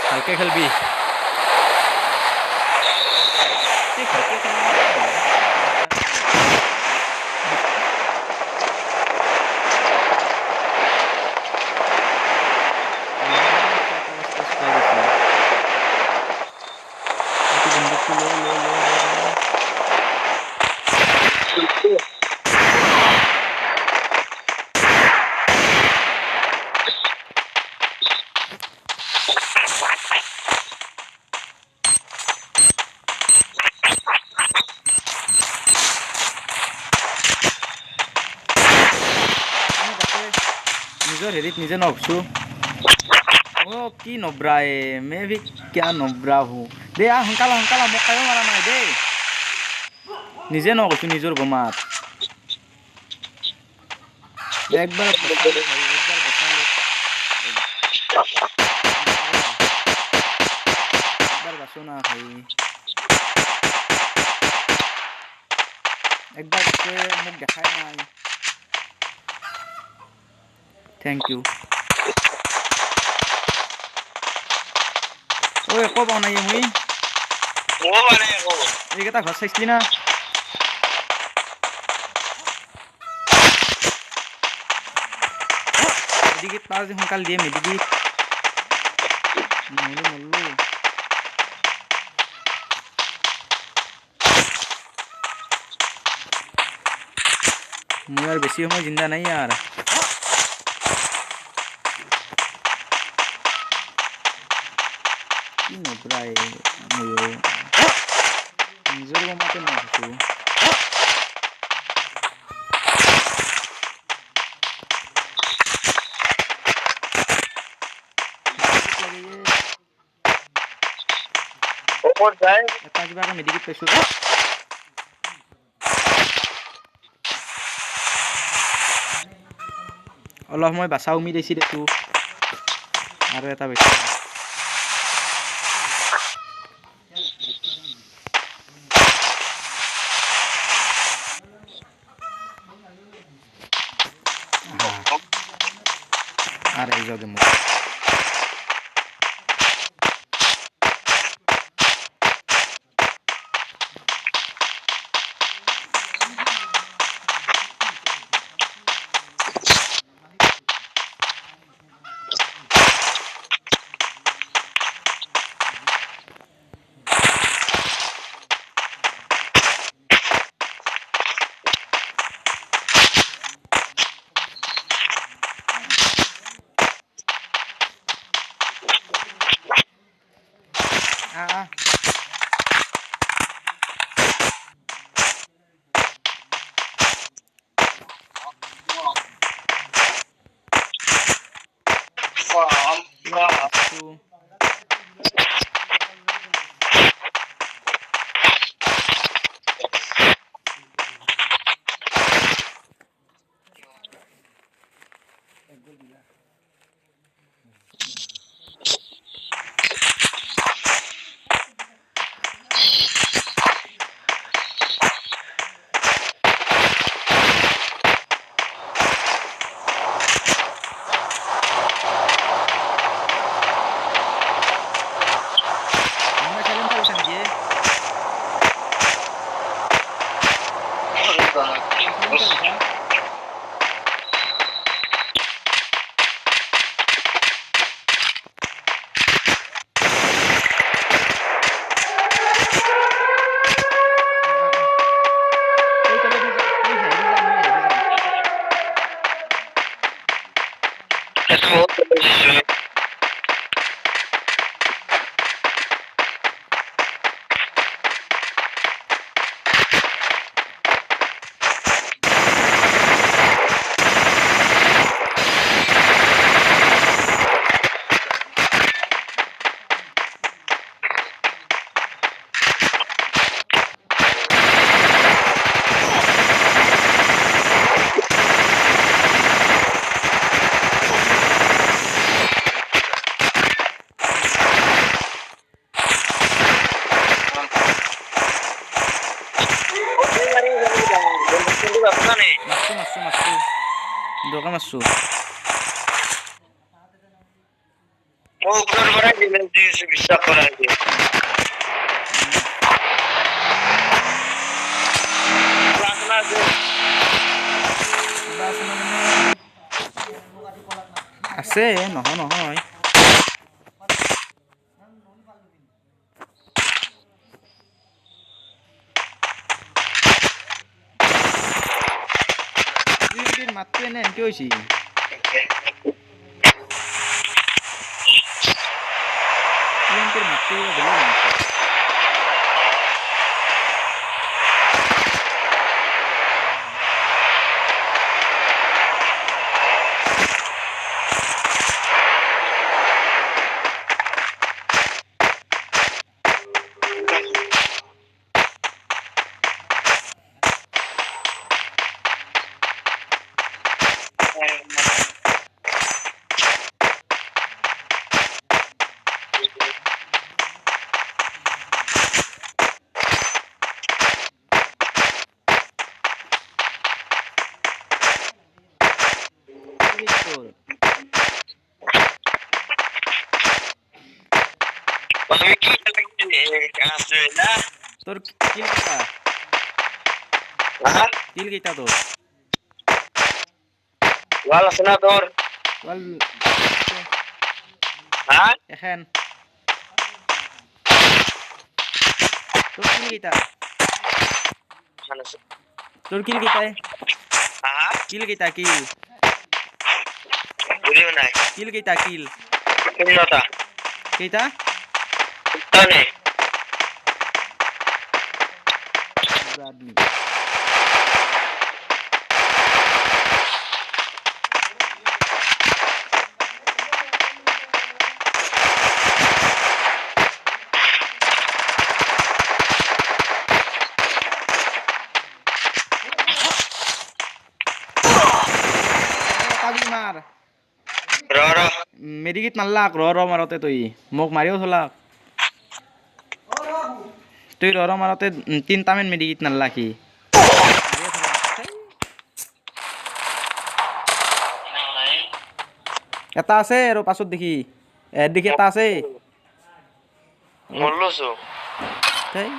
ভালকে খেলবি নিজৰ হেৰিত নিজে নভছো অ কি নব্ৰায়ে মে ভি কিয়া নব্ৰা হো দে সোনকালে সোনকালে মোক কায়ো মাৰা নাই দেই নিজে নকৈছো নিজৰ বমাত একবাৰ বাচো না ভাই একবাৰ মোক দেখাই নাই থ্যাংক ইউ ঐ একো পোৱা নাই মই এইকেইটা ঘৰ চাইছিলি না মেডিকেট পাৰ যে সোনকালে দিয়ে মেডিকেট নহ'লে মৰলো মই আৰু বেছি সময় জিন্দা নাই यार কি নব্ৰাই ময়ো নিজৰ বমাতে নহৈছো এটা কিবা এটা মেডিকেট পাইছো অলপ সময় বাচা উমি দিছি দেখো আৰু এটা পাইছো আর এই যাবে মুখ ভিতৰকে মাৰছো মই ওপৰৰ পৰা ডিমেজ দি আছো বিশ্বাস কৰা আজি আছে নহয় নহয় মাতটো এনে এনেকে হৈছে মাতটো বেলেগ তোর কিল কেটা কিল কেটা তোর ওয়াল আছে না তোর ওয়াল হ্যাঁ এখন তোর কিল কেটা তোর কিল কেটায় হ্যাঁ কিল কেটা কিল বুঝিও নাই কিল কেটা কিল শূন্যতা কেটা তানে आदमी मार रो मेरी गीत नल्लाक रो मारते तो मोक मारियो थोलाक তুই ৰ মাৰতে 3টা মান মেডিকিট নালাকি এটা আছে আৰু পাছত দেখি দেখি এটা আছে মল্লছো এই